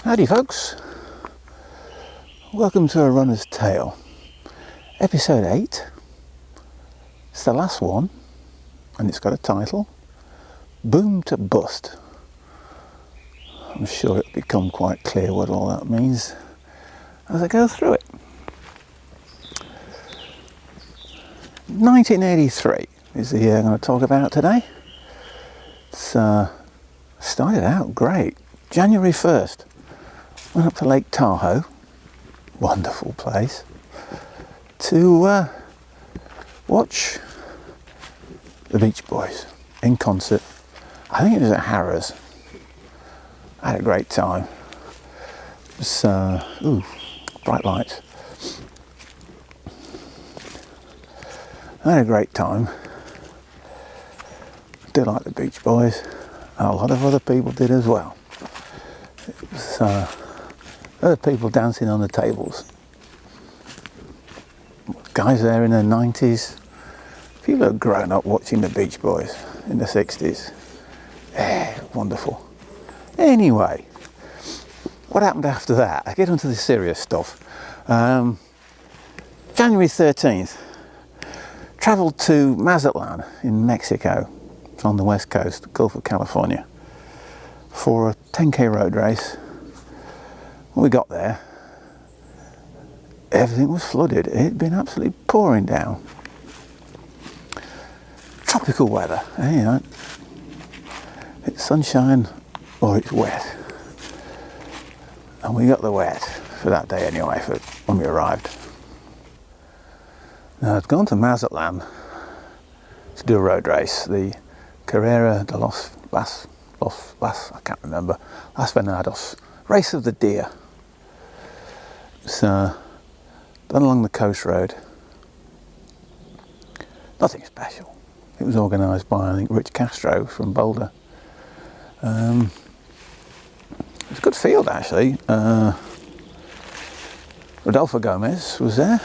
Howdy folks, welcome to A Runner's Tale, episode 8. It's the last one and it's got a title, Boom to Bust. I'm sure it'll become quite clear what all that means as I go through it. 1983 is the year I'm going to talk about today. It's started out great. January 1st, went up to Lake Tahoe, wonderful place, to watch the Beach Boys in concert. I think it was at Harrah's. I had a great time. It was, bright lights. I had a great time. Did like the Beach Boys. A lot of other people did as well. It was other people dancing on the tables. Guys there in their 90s. People have grown up watching the Beach Boys in the 60s. Yeah, wonderful. Anyway, what happened after that? I get onto the serious stuff. January 13th, travelled to Mazatlan in Mexico. It's on the west coast, Gulf of California, for a 10k road race. When we got there, everything was flooded. It had been absolutely pouring down. Tropical weather, you know. It's sunshine or it's wet. And we got the wet for that day anyway, for when we arrived. Now I'd gone to Mazatlan to do a road race, the Carrera de Las I can't remember, Las Venados, Race of the Deer. It's done along the coast road. Nothing special. It was organised by, I think, Rich Castro from Boulder. It was a good field actually. Rodolfo Gomez was there,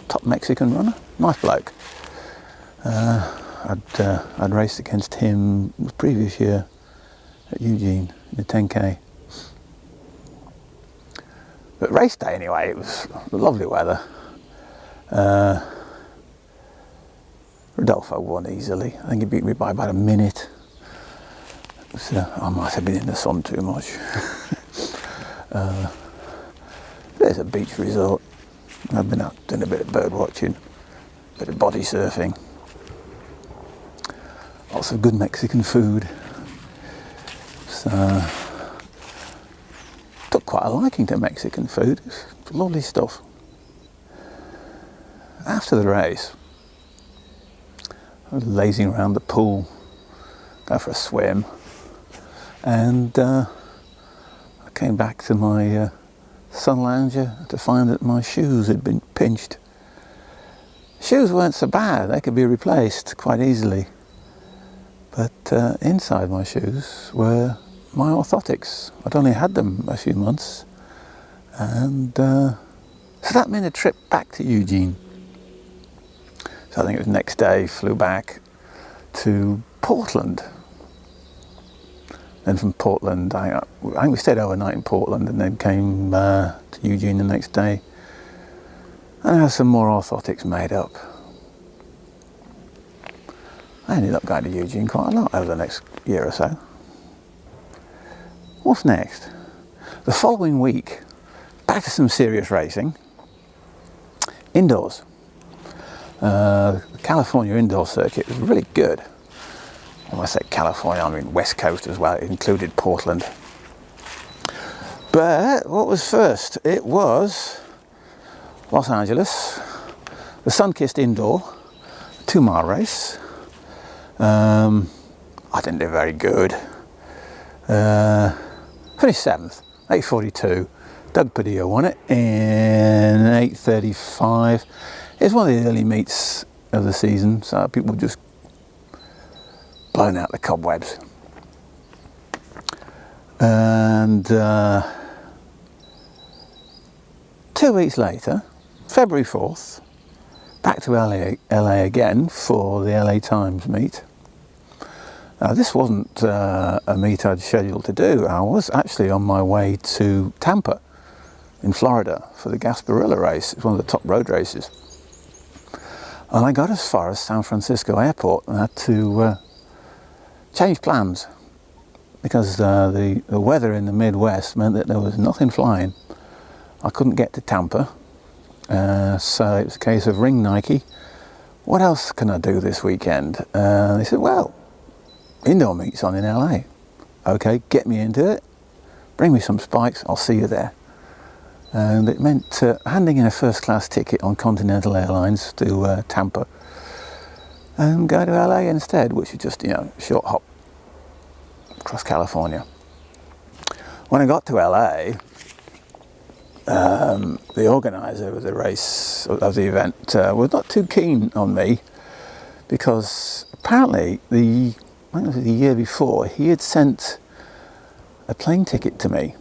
top Mexican runner, nice bloke. I'd raced against him the previous year at Eugene in the 10k. But race day anyway, it was lovely weather. Rodolfo won easily. I think he beat me by about a minute. So I might have been in the sun too much. There's a beach resort. I've been out doing a bit of bird watching, a bit of body surfing. Lots of good Mexican food. So, took quite a liking to Mexican food. It's lovely stuff. After the race, I was lazing around the pool, go for a swim, and I came back to my sun lounger to find that my shoes had been pinched. Shoes weren't so bad, they could be replaced quite easily. But inside my shoes were my orthotics. I'd only had them a few months, and so that meant a trip back to Eugene. So I think it was the next day, flew back to Portland. Then from Portland, I think we stayed overnight in Portland and then came to Eugene the next day. And I had some more orthotics made up. I ended up going to Eugene quite a lot over the next year or so. What's next? The following week, back to some serious racing. Indoors. The California indoor circuit was really good. When I say California, I mean West Coast as well. It included Portland. But what was first? It was Los Angeles, the sun-kissed indoor, 2-mile race. I didn't do very good. Finished 7th, 8:42. Doug Padilla won it in 8:35. It was one of the early meets of the season, so people were just blown out the cobwebs. And 2 weeks later, February 4th, back to LA again for the LA Times meet. Now, this wasn't a meet I'd scheduled to do. I was actually on my way to Tampa in Florida for the Gasparilla race. It's one of the top road races. And I got as far as San Francisco Airport and had to change plans because the weather in the Midwest meant that there was nothing flying. I couldn't get to Tampa, so it was a case of ring Nike. What else can I do this weekend? They said, well, indoor meets on in LA. Okay, get me into it, bring me some spikes, I'll see you there. And it meant handing in a first class ticket on Continental Airlines to Tampa and go to LA instead, which is just, a short hop across California. When I got to LA, the organizer of the race, of the event, was not too keen on me because apparently I think it was the year before, he had sent a plane ticket to me,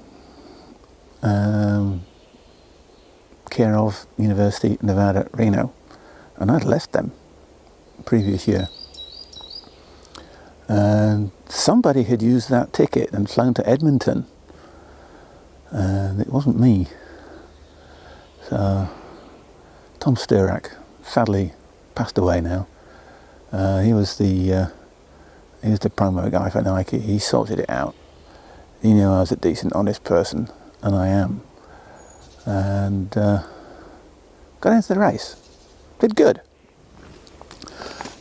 care of University of Nevada, Reno, and I'd left them the previous year. And somebody had used that ticket and flown to Edmonton, and it wasn't me. So Tom Sturak, sadly passed away now. He was the promo guy for Nike. He sorted it out. He knew I was a decent, honest person, and I am. And got into the race. Did good.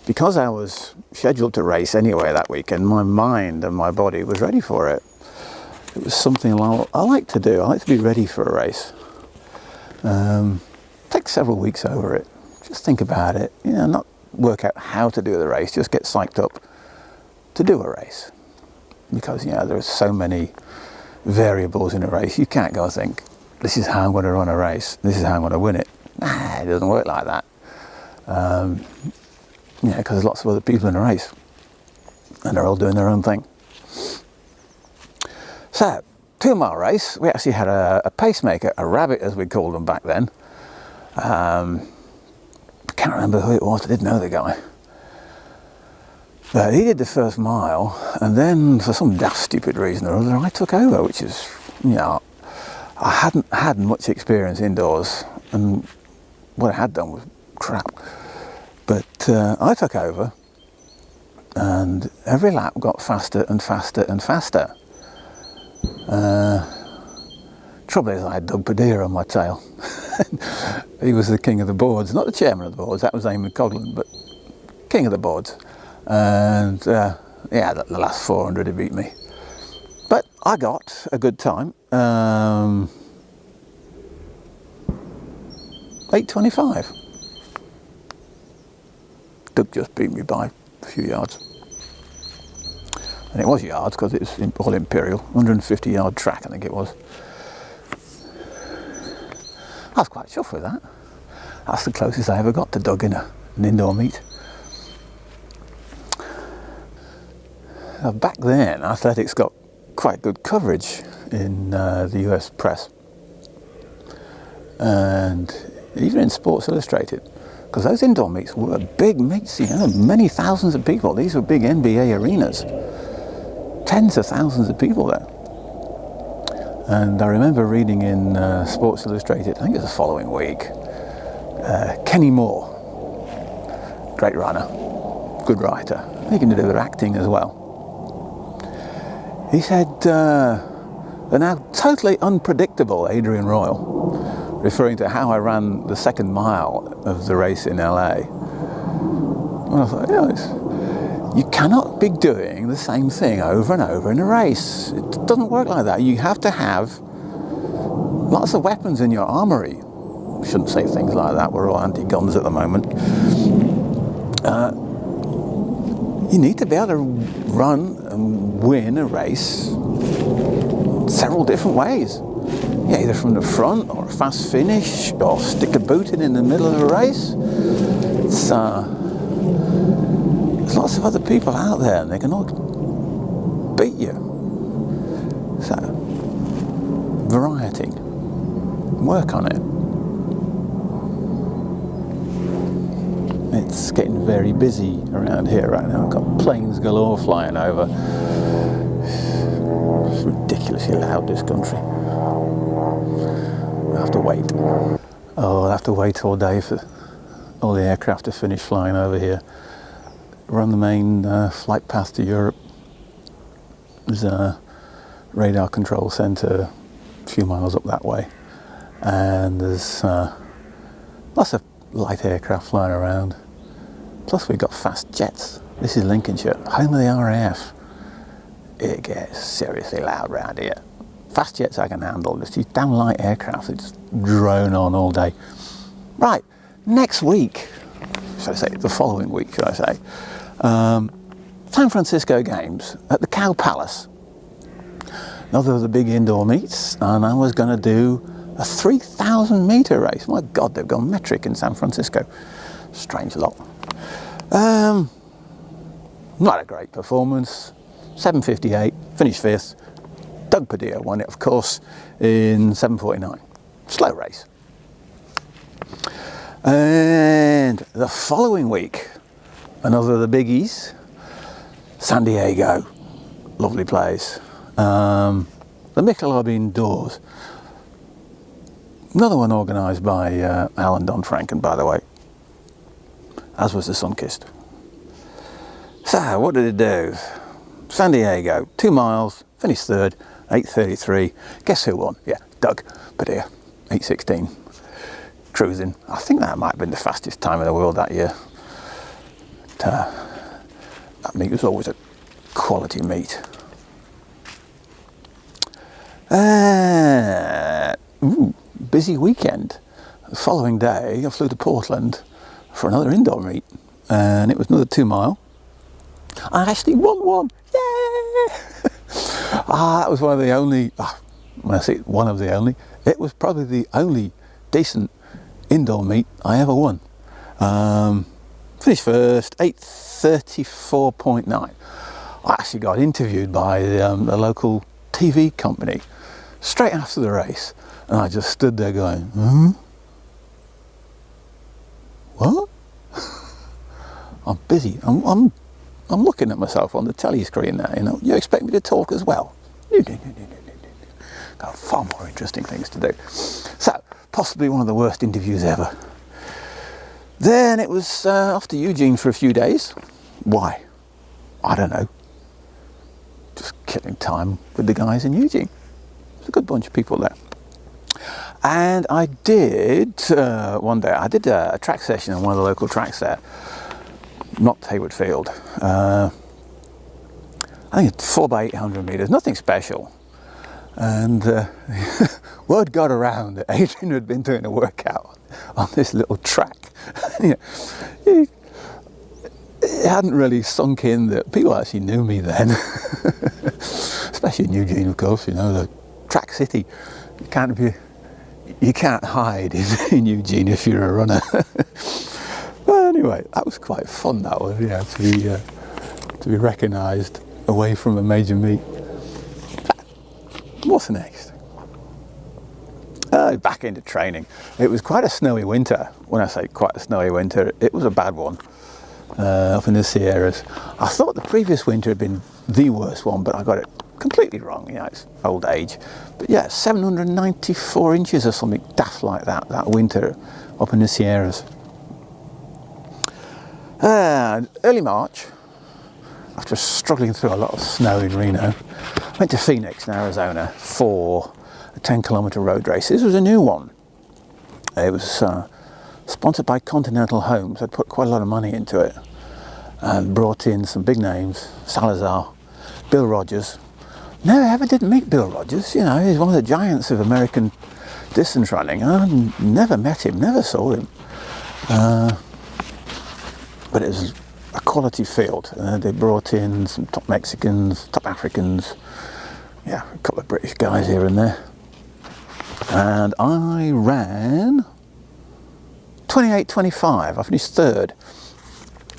Because I was scheduled to race anyway that weekend, my mind and my body was ready for it. It was something I like to do. I like to be ready for a race. Take several weeks over it. Just think about it. Not work out how to do the race. Just get psyched up to do a race. Because, there are so many variables in a race. You can't go think, this is how I'm going to run a race. This is how I'm going to win it. Nah, it doesn't work like that. Because there's lots of other people in a race. And they're all doing their own thing. So, 2-mile race. We actually had a pacemaker, a rabbit as we called them back then. I can't remember who it was. I didn't know the guy. But he did the first mile, and then for some daft stupid reason or other, I took over, which is, I hadn't had much experience indoors, and what I had done was crap. But I took over, and every lap got faster and faster and faster. Trouble is, I had Doug Padilla on my tail. He was the king of the boards, not the chairman of the boards, that was Eamon Coughlin, but king of the boards. And the last 400 he beat me. But I got a good time. 8:25. Doug just beat me by a few yards. And it was yards because it was all imperial, 150 yard track I think it was. I was quite chuffed with that. That's the closest I ever got to Doug in an indoor meet. Now, back then, athletics got quite good coverage in the US press. And even in Sports Illustrated. Because those indoor meets were big meets, many thousands of people. These were big NBA arenas. Tens of thousands of people there. And I remember reading in Sports Illustrated, I think it was the following week, Kenny Moore, great runner, good writer, he can do their acting as well. He said, the now totally unpredictable Adrian Royle, referring to how I ran the second mile of the race in LA. And I thought, you cannot be doing the same thing over and over in a race. It doesn't work like that. You have to have lots of weapons in your armory. Shouldn't say things like that. We're all anti-guns at the moment. You need to be able to run and win a race several different ways. Either from the front or a fast finish or stick a boot in the middle of a race. There's lots of other people out there and they can all beat you. So, variety. Work on it. it's getting very busy around here right now. I've got planes galore flying over. It's ridiculously loud, this country. I have to wait. Oh, I'll have to wait all day for all the aircraft to finish flying over here. We're on the main flight path to Europe. There's a radar control centre a few miles up that way, and there's lots of light aircraft flying around. Plus we've got fast jets. This is Lincolnshire, home of the RAF. It gets seriously loud round here. Fast jets I can handle, just these damn light aircraft that just drone on all day. Right, next week, should I say, the following week, should I say, San Francisco Games at the Cow Palace. Another of the big indoor meets, and I was going to do a 3,000 metre race. My God, they've gone metric in San Francisco. Strange lot. Not a great performance. 7:58, finished 5th. Doug Padilla won it, of course, in 7:49. Slow race. And the following week, another of the biggies, San Diego. Lovely place. The Michelob Indoors. Another one organised by Alan Don Franken, by the way, as was the Sunkist. So, what did it do? San Diego, 2 miles, finished 3rd, 8:33. Guess who won? Yeah, Doug Padilla, 8:16. Cruising. I think that might have been the fastest time in the world that year. That meet was always a quality meet. Busy weekend. The following day I flew to Portland for another indoor meet, and it was another 2 mile. I actually won one. Yay! That was one of the only, when I say one of the only, it was probably the only decent indoor meet I ever won. Finished first, 8:34.9. I actually got interviewed by the local TV company straight after the race, and I just stood there going, what? I'm busy. I'm looking at myself on the telly screen now. You know, you expect me to talk as well? Got far more interesting things to do. So, possibly one of the worst interviews ever. Then it was off to Eugene for a few days. Why? I don't know. Just killing time with the guys in Eugene. There's a good bunch of people there. And I did, one day, I did a track session on one of the local tracks there. Not Hayward Field. I think it's 4x800 metres, nothing special. And word got around that Adrian had been doing a workout on this little track. It hadn't really sunk in that people actually knew me then. Especially in Eugene, of course, you know, the track city. You can't hide in Eugene if you're a runner. Well, anyway, that was quite fun, that was, you know, to be recognised away from a major meet. What's next? Back into training. It was quite a snowy winter. When I say quite a snowy winter, it was a bad one up in the Sierras. I thought the previous winter had been the worst one, but I got it completely wrong. You know, it's old age. But yeah, 794 inches or something daft like that winter up in the Sierras. Early March, after struggling through a lot of snow in Reno, went to Phoenix in Arizona for a 10-kilometre road race. This was a new one. It was sponsored by Continental Homes. I'd put quite a lot of money into it and brought in some big names: Salazar, Bill Rogers. Never ever did meet Bill Rogers. You know, he's one of the giants of American distance running. I never met him, never saw him. But it was a quality field. They brought in some top Mexicans, top Africans, yeah, a couple of British guys here and there. And I ran 28:25. I finished 3rd.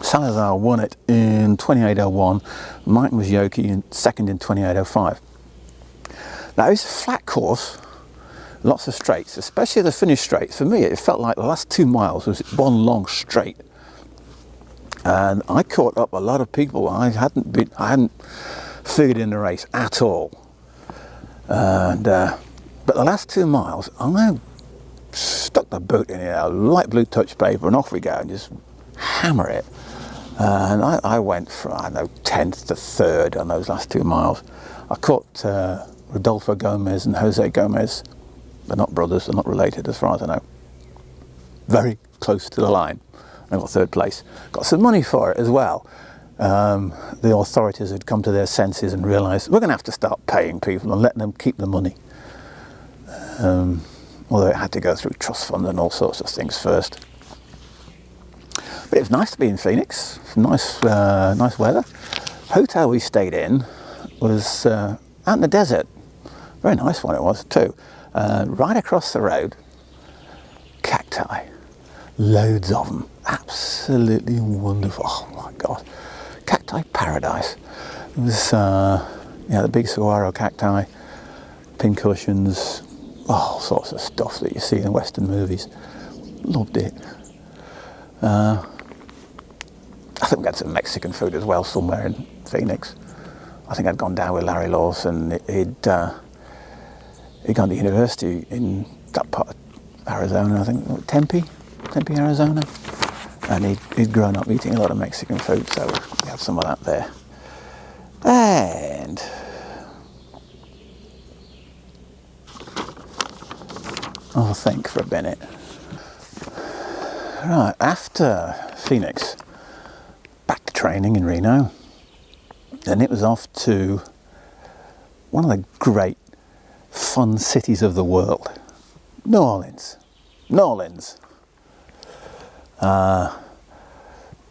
Salazar won it in 28:01. Mike Mazioki in 2nd in 28:05. Now it's a flat course, lots of straights, especially the finish straights. For me, it felt like the last 2 miles was one long straight. And I caught up a lot of people I hadn't figured in the race at all. And but the last 2 miles, I stuck the boot in a light blue touch paper, and off we go, and just hammer it. And I went from, I don't know, 10th to 3rd on those last 2 miles. I caught Rodolfo Gomez and Jose Gomez. They're not brothers, they're not related as far as I know. Very close to the line. I got 3rd place. Got some money for it as well. The authorities had come to their senses and realised we're going to have to start paying people and letting them keep the money. Although it had to go through trust fund and all sorts of things first. But it was nice to be in Phoenix. Nice weather. Hotel we stayed in was out in the desert. Very nice one it was too. Right across the road, cacti. Loads of them. Absolutely wonderful. Oh my God. Cacti paradise. It was, the big saguaro cacti, pincushions, all sorts of stuff that you see in Western movies. Loved it. I think we had some Mexican food as well somewhere in Phoenix. I think I'd gone down with Larry Lawson. He'd gone to university in that part of Arizona, I think, Tempe, Arizona. And he'd grown up eating a lot of Mexican food, so we had some of that there. And I'll think for a minute. Right, after Phoenix, back to training in Reno. Then it was off to one of the great fun cities of the world, New Orleans.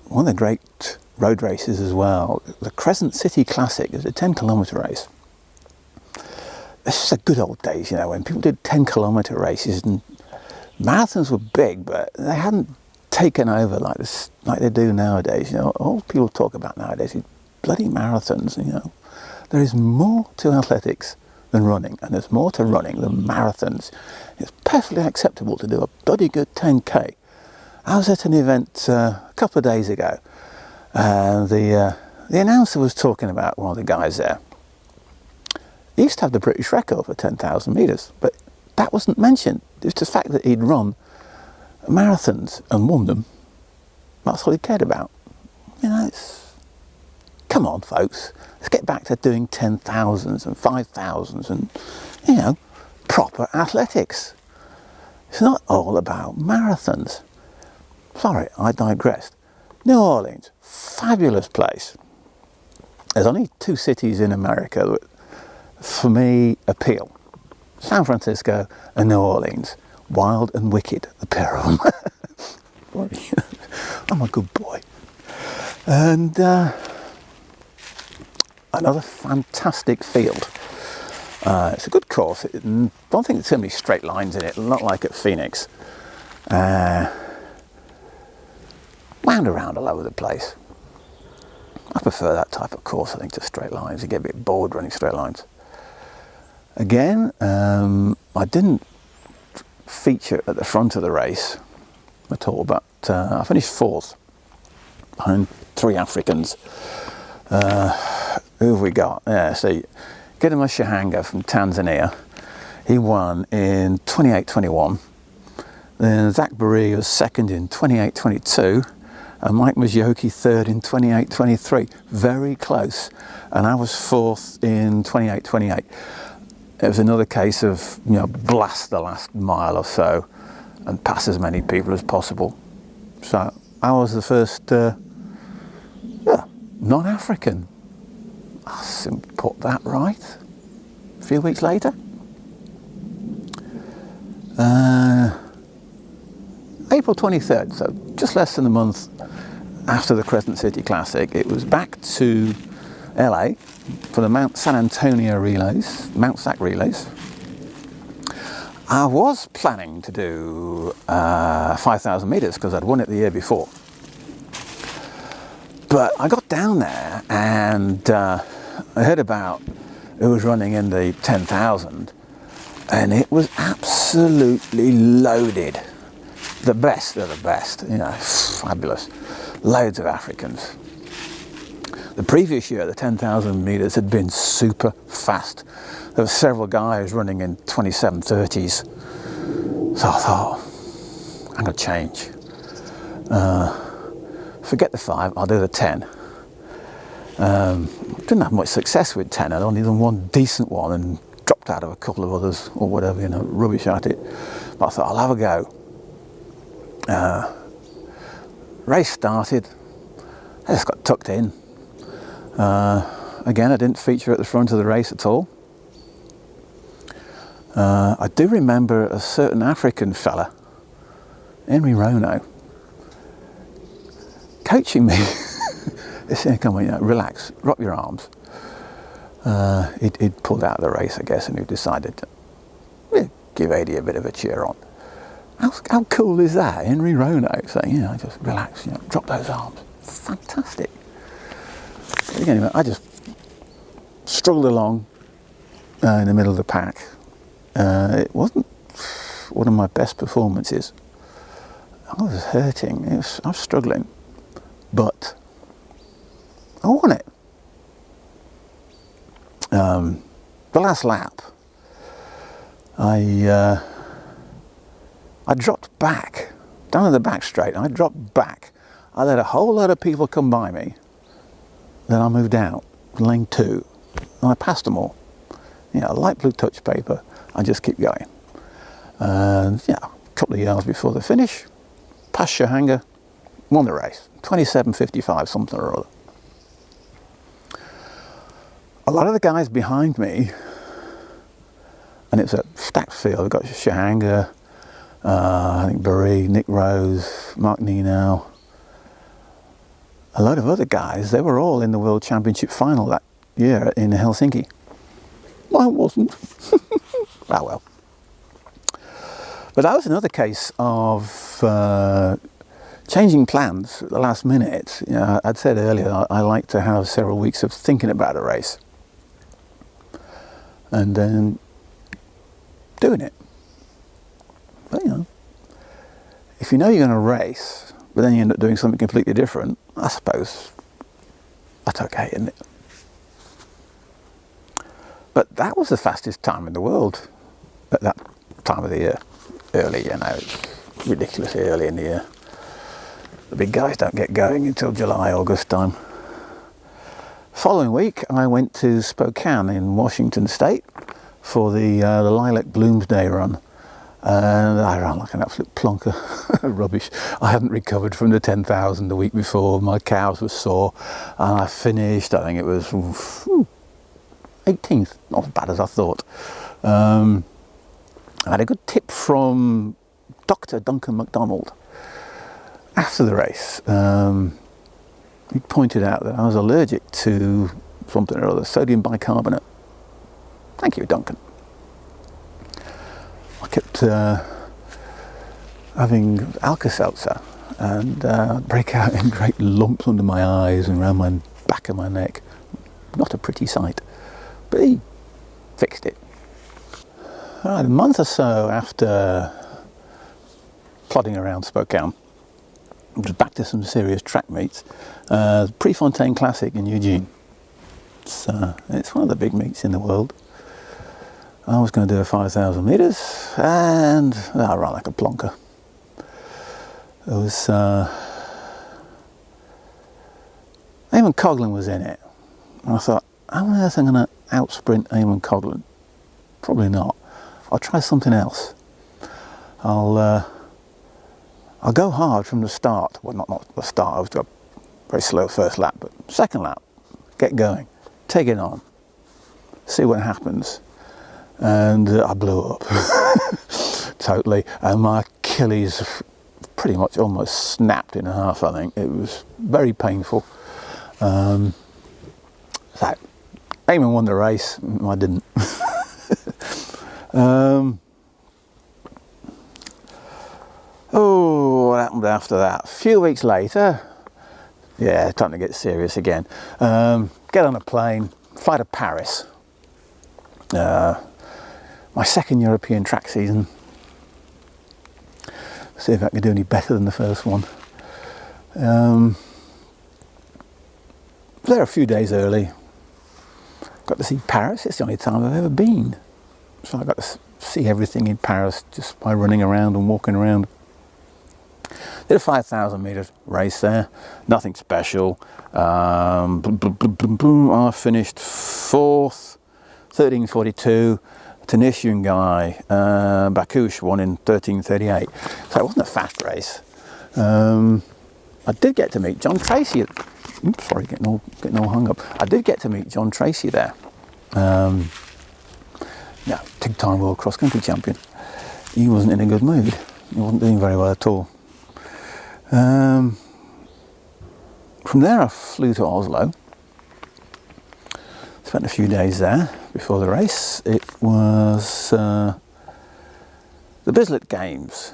One of the great road races as well, the Crescent City Classic. It was a 10-kilometre race. This is the good old days, when people did 10-kilometre races, and marathons were big, but they hadn't taken over like they do nowadays. All people talk about nowadays is bloody marathons. There is more to athletics than running, and there's more to running than marathons. It's perfectly acceptable to do a bloody good 10k. I was at an event a couple of days ago, and the announcer was talking about one of the guys there. He used to have the British record for 10,000 metres, but that wasn't mentioned. It was the fact that he'd run marathons and won them. That's all he cared about. Come on, folks. Let's get back to doing 10,000s and 5,000s and, proper athletics. It's not all about marathons. Sorry, I digressed. New Orleans, fabulous place. There's only 2 cities in America that, for me, appeal. San Francisco and New Orleans. Wild and wicked, the pair of them. I'm a good boy. And another fantastic field. It's a good course. I don't think there's too many straight lines in it, not like at Phoenix. Wound around all over the place. I prefer that type of course, I think, to straight lines. You get a bit bored running straight lines. Again, I didn't feature at the front of the race at all, but I finished 4th behind 3 Africans. Who have we got? So Gedema Shahanga from Tanzania. He won in 28:21. Then Zach Barry was 2nd in 28:22. And Mike Mazioki 3rd in 28:23. Very close. And I was 4th in 28:28. It was another case of, blast the last mile or so and pass as many people as possible. So I was the first non-African. I'll soon put that right. A few weeks later. April 23rd, so just less than a month after the Crescent City Classic, it was back to LA for the Mount San Antonio relays, Mount Sac relays. I was planning to do 5,000 metres because I'd won it the year before. But I got down there and I heard about who was running in the 10,000, and it was absolutely loaded. The best of the best, fabulous. loads of Africans. The previous year, the 10,000 metres had been super fast. There were several guys running in 27:30s. So I thought, I'm going to change. Forget the 5, I'll do the 10. Didn't have much success with 10. I'd only done one decent one and dropped out of a couple of others or whatever, you know, rubbish at it. But I thought, I'll have a go. Race started. I just got tucked in. Again, I didn't feature at the front of the race at all. I do remember a certain African fella, Henry Royle, coaching me. He said, come on, you know, relax, drop your arms. He'd pulled out of the race, I guess, and he decided to give Adrian a bit of a cheer on. How cool is that? Henry Royle saying, you know, just relax, you know, drop those arms. Fantastic. Anyway, I just struggled along in the middle of the pack. It wasn't one of my best performances. I was hurting. I was struggling, but I won it. The last lap, I dropped back down to the back straight. I dropped back. I let a whole lot of people come by me. Then I moved out, lane 2, and I passed them all. You know, light blue touch paper. I just keep going. And yeah, a couple of yards before the finish, passed Shahanga, won the race. 27:55, something or other. A lot of the guys behind me, and it's a stacked field. We've got Shahanga, I think Barry, Nick Rose, Mark Nenow. A lot of other guys, they were all in the World Championship final that year in Helsinki. I wasn't. Ah, well. But that was another case of changing plans at the last minute. You know, I'd said earlier, I like to have several weeks of thinking about a race. And then doing it. But, you know, if you know you're going to race, but then you end up doing something completely different, I suppose that's okay, isn't it? But that was the fastest time in the world at that time of the year. Early, you know, it's ridiculously early in the year. The big guys don't get going until July, August time. Following week, I went to Spokane in Washington State for the Lilac Blooms Day run. And I ran like an absolute plonker. Rubbish. I hadn't recovered from the 10,000 the week before. My calves were sore. And I finished, I think it was 18th. Not as bad as I thought. I had a good tip from Dr. Duncan MacDonald after the race. He pointed out that I was allergic to something or other, sodium bicarbonate. Thank you, Duncan. I kept having Alka-Seltzer and break out in great lumps under my eyes and around my back of my neck. Not a pretty sight, but he fixed it. All right, a month or so after plodding around Spokane, I was back to some serious track meets. Prefontaine Classic in Eugene. It's one of the big meets in the world. I was going to do a 5,000 metres and I ran like a plonker. It was Eamon Coghlan was in it. And I thought, how on earth am I going to out-sprint Eamon Coghlan? Probably not. I'll try something else. I'll go hard from the start. Well, not the start. I was got very slow first lap, but second lap, get going, take it on, see what happens. And I blew up totally, and my Achilles pretty much almost snapped in half. I think it was very painful. So Eamon won the race. I didn't. What happened after that? A few weeks later, yeah, time to get serious again. Get on a plane, fly to Paris. My second European track season. See if I can do any better than the first one. there a few days early. Got to see Paris. It's the only time I've ever been. So I got to see everything in Paris just by running around and walking around. Did a 5,000 metre race there. Nothing special. I finished 4th, 13:42. Tunisian guy, Bakush, won in 13:38. So it wasn't a fast race. I did get to meet John Tracy. Oops, sorry, getting all hung up. I did get to meet John Tracy there. Yeah, big-time world cross-country champion. He wasn't in a good mood. He wasn't doing very well at all. From there I flew to Oslo. Spent a few days there before the race. It was the Bislett Games.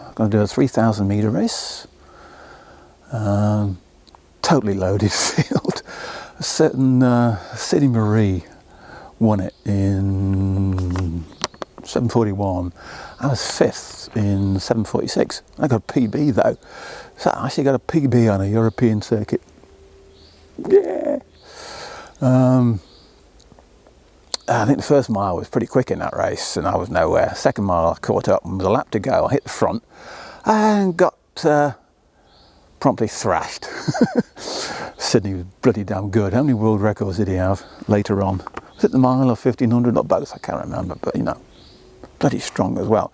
I'm going to do a 3,000 metre race. Totally loaded field. A certain Sidney Marie won it in 7:41. I was 5th in 7:46. I got a PB though. So I actually got a PB on a European circuit. Yeah. I think the first mile was pretty quick in that race and I was nowhere. Second mile I caught up and with a lap to go I hit the front and got promptly thrashed. Sydney was bloody damn good. How many world records did he have later on? Was it the mile or 1500 or both? I can't remember, but you know, bloody strong as well.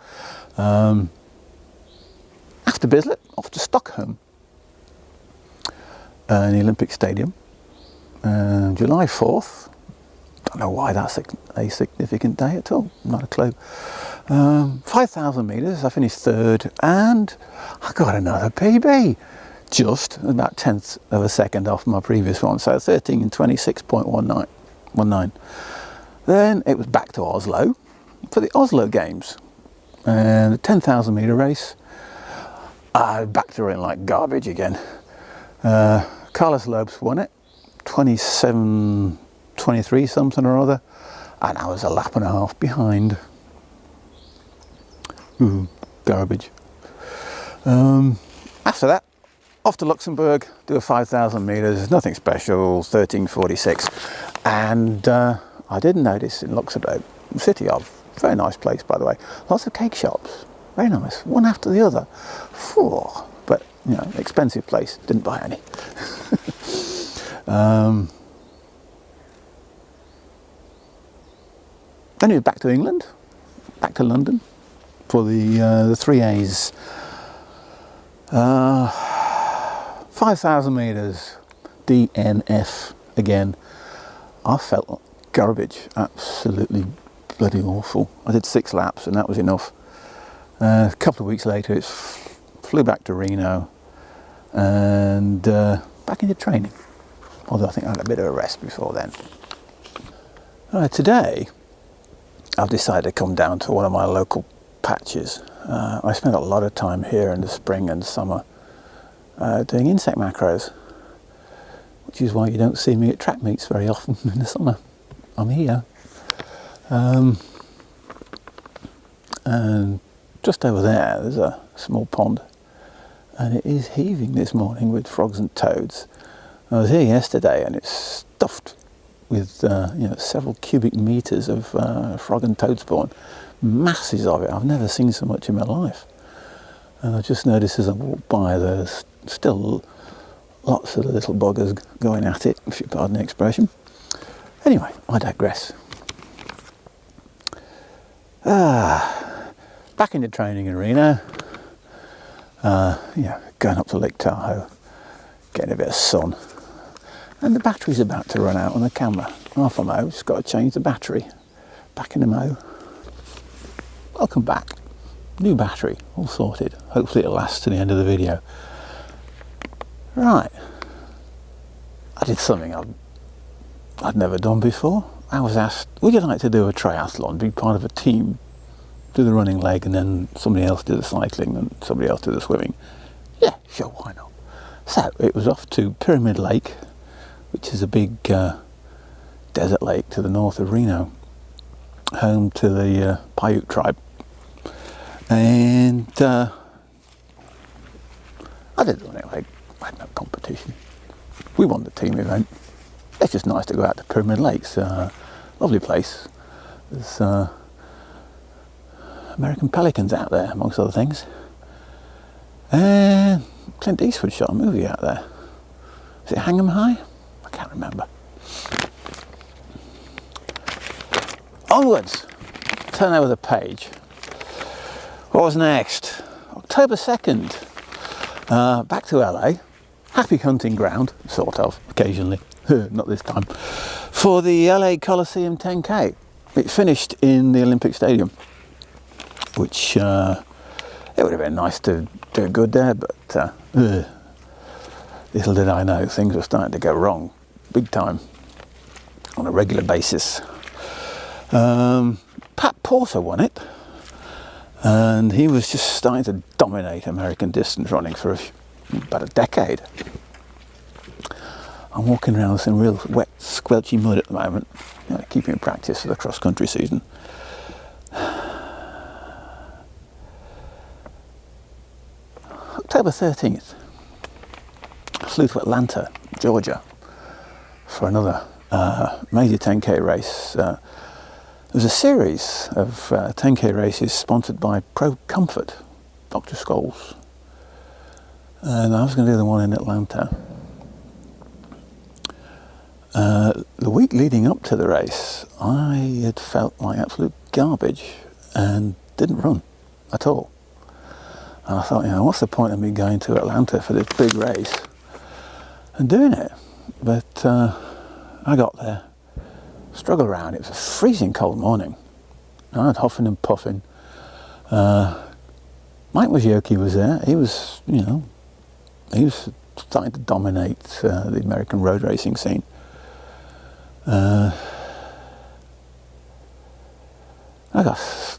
After Bislett, off to Stockholm in the Olympic Stadium. July 4th. Don't know why that's a significant day at all, not a clue. 5,000 metres, I finished 3rd and I got another PB, just about 1/10 of a second off my previous one, so 13:26.19. Then it was back to Oslo for the Oslo Games and the 10,000 metre race. I backed her in like garbage again. Carlos Lopes won it, 27:23 something or other, and I was a lap and a half behind. Garbage. After that, off to Luxembourg, do a 5,000 metres, nothing special, 13:46. And I did notice in Luxembourg, city of, very nice place by the way, lots of cake shops, very nice, one after the other. But, you know, expensive place, didn't buy any. Then he was back to England, back to London for the 3As. 5,000 metres, DNF again. I felt like garbage, absolutely bloody awful. I did 6 laps and that was enough. A couple of weeks later it flew back to Reno and back into training. Although I think I had a bit of a rest before then. Today I've decided to come down to one of my local patches. I spend a lot of time here in the spring and summer doing insect macros, which is why you don't see me at track meets very often in the summer. I'm here. And just over there's a small pond and it is heaving this morning with frogs and toads. I was here yesterday and it's stuffed with you know, several cubic meters of frog and toad spawn, masses of it. I've never seen so much in my life. And I just noticed as I walk by there's still lots of the little buggers going at it, if you pardon the expression. Anyway, I digress. Back into training arena. Yeah, going up to Lake Tahoe, getting a bit of sun. And the battery's about to run out on the camera. Half a mo, just got to change the battery. Back in the mo. Welcome back. New battery, all sorted. Hopefully it'll last to the end of the video. Right. I did something I'd never done before. I was asked, would you like to do a triathlon, be part of a team, do the running leg and then somebody else do the cycling and somebody else do the swimming? Yeah, sure, why not? So it was off to Pyramid Lake, which is a big desert lake to the north of Reno, home to the Paiute tribe. And I did the running leg. I had no competition. We won the team event. it's just nice to go out to Pyramid Lakes. Lovely place. There's American pelicans out there, amongst other things. And Clint Eastwood shot a movie out there. Is it Hang 'em High? I can't remember. Onwards. Turn over the page. What was next? October 2nd. Back to LA. Happy hunting ground, sort of, occasionally. Not this time. For the LA Coliseum 10K. It finished in the Olympic Stadium, which it would have been nice to do good there, but little did I know things were starting to go wrong big time on a regular basis. Pat Porter won it, and he was just starting to dominate American distance running for about a decade. I'm walking around with some real wet, squelchy mud at the moment, keeping in practice for the cross-country season. October 13th, I flew to Atlanta, Georgia, for another major 10K race. There was a series of 10K races sponsored by Pro Comfort, Dr. Scholes, and I was going to do the one in Atlanta. The week leading up to the race, I had felt like absolute garbage and didn't run at all. And I thought, what's the point of me going to Atlanta for this big race and doing it? But I got there, struggled around. It was a freezing cold morning. I was huffing and puffing. Mike Wazioki was there. He was, he was starting to dominate the American road racing scene. I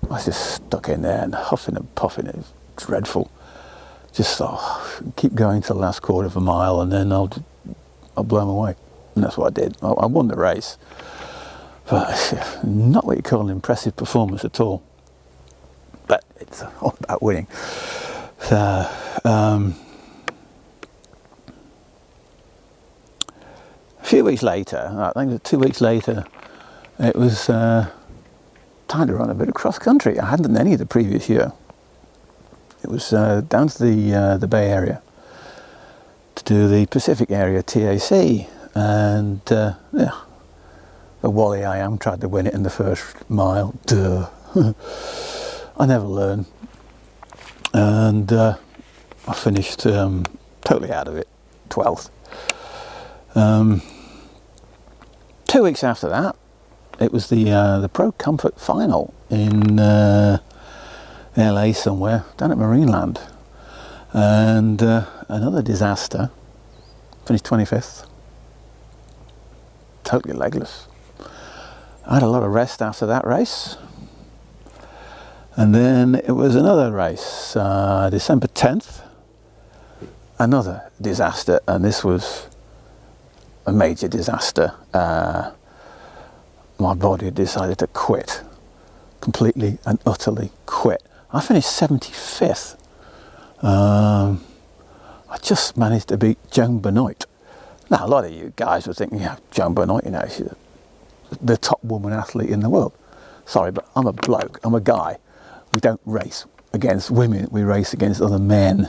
was just stuck in there and huffing and puffing. It was dreadful. Just thought, keep going to the last quarter of a mile and then I'll blow them away. And that's what I did. I won the race. But not what you call an impressive performance at all. But it's all about winning. So, a few weeks later, I think it was 2 weeks later, it was time to run a bit of cross country. I hadn't done any of the previous year. It was down to the Bay Area to do the Pacific Area TAC, and the Wally I am tried to win it in the first mile. Duh. I never learn, and I finished totally out of it, 12th. 2 weeks after that, it was the Pro Comfort final in LA somewhere, down at Marineland, and another disaster. Finished 25th, totally legless. I had a lot of rest after that race, and then it was another race, December 10th, another disaster, and this was a major disaster. My body decided to quit, completely and utterly quit. I finished 75th. I just managed to beat Joan Benoit. Now, a lot of you guys would think, Joan Benoit, she's the top woman athlete in the world. Sorry, but I'm a bloke, I'm a guy. We don't race against women, we race against other men.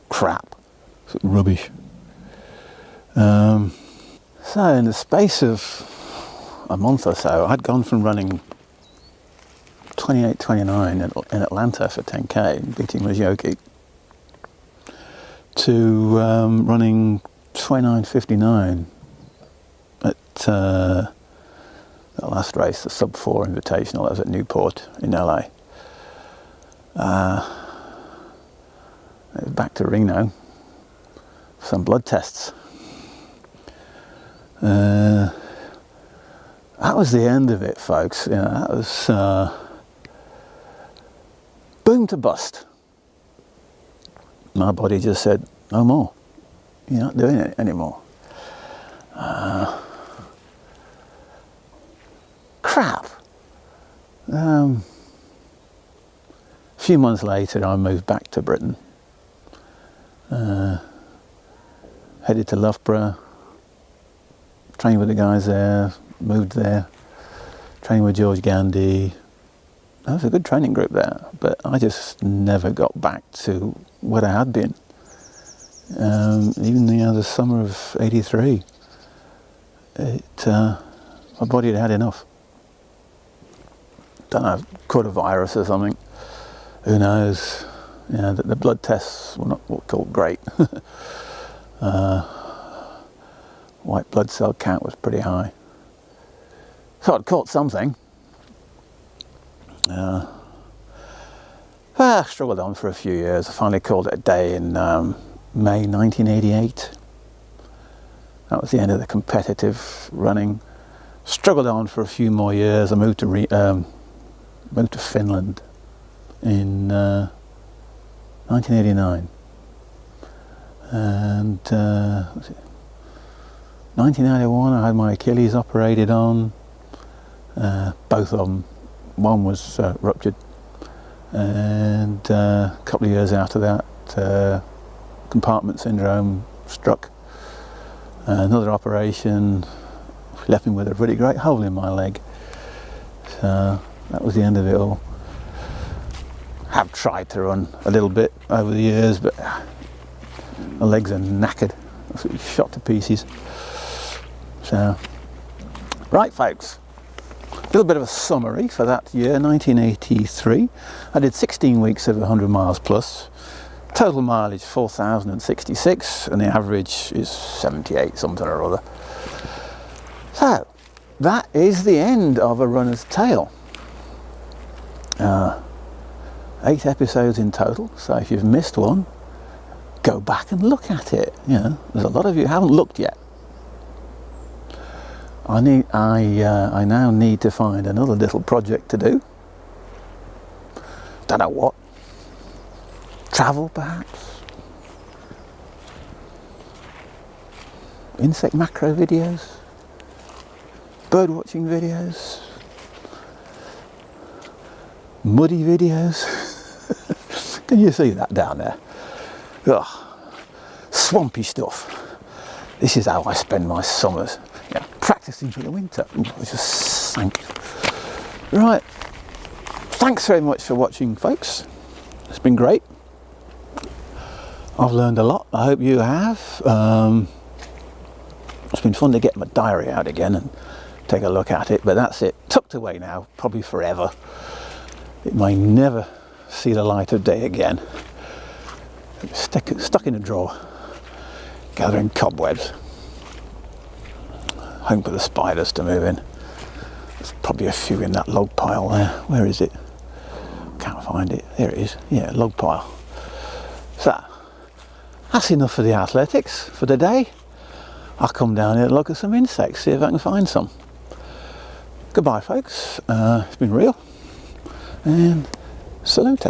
Crap. Rubbish. So in the space of a month or so, I'd gone from running 28:29 in Atlanta for 10K, beating Wazioki, to running 29:59 at the last race, the Sub 4 Invitational. That was at Newport in LA. Back to Reno for some blood tests. That was the end of it, folks. That was boom to bust. My body just said, no more. You're not doing it anymore. Crap. A few months later, I moved back to Britain, Headed to Loughborough, trained with the guys there, moved there, trained with George Gandy. That was a good training group there, but I just never got back to what I had been. Even the summer of '83, my body had had enough. Don't know, caught a virus or something. Who knows? The blood tests were not what called great. White blood cell count was pretty high. So I'd caught something. I struggled on for a few years. I finally called it a day in May 1988. That was the end of the competitive running. Struggled on for a few more years. I moved to Finland in 1989. And 1991 I had my Achilles operated on. Both of them. One was ruptured, and a couple of years after that compartment syndrome struck. Another operation left me with a really great hole in my leg. So that was the end of it all. I have tried to run a little bit over the years, but my legs are knackered, absolutely shot to pieces. So, right folks, a little bit of a summary for that year, 1983. I did 16 weeks of 100 miles plus. Total mileage 4,066, and the average is 78 something or other. So, that is the end of A Runner's Tale. 8 episodes in total, so if you've missed one, go back and look at it. There's a lot of you who haven't looked yet. I now need to find another little project to do. Don't know what. Travel, perhaps. Insect macro videos. Bird watching videos. Muddy videos. Can you see that down there? Ugh. Swampy stuff. This is how I spend my summers. Practicing for the winter. Ooh, I just sank. Right. Thanks very much for watching, folks. It's been great. I've learned a lot. I hope you have. It's been fun to get my diary out again and take a look at it, but that's it. Tucked away now, probably forever. It may never see the light of day again. Stuck in a drawer, gathering cobwebs. Home for the spiders to move in. There's probably a few in that log pile there. Where is it? Can't find it. There it is. Yeah, log pile. So, that's enough for the athletics for today. I'll come down here and look at some insects, see if I can find some. Goodbye, folks. It's been real. And salute.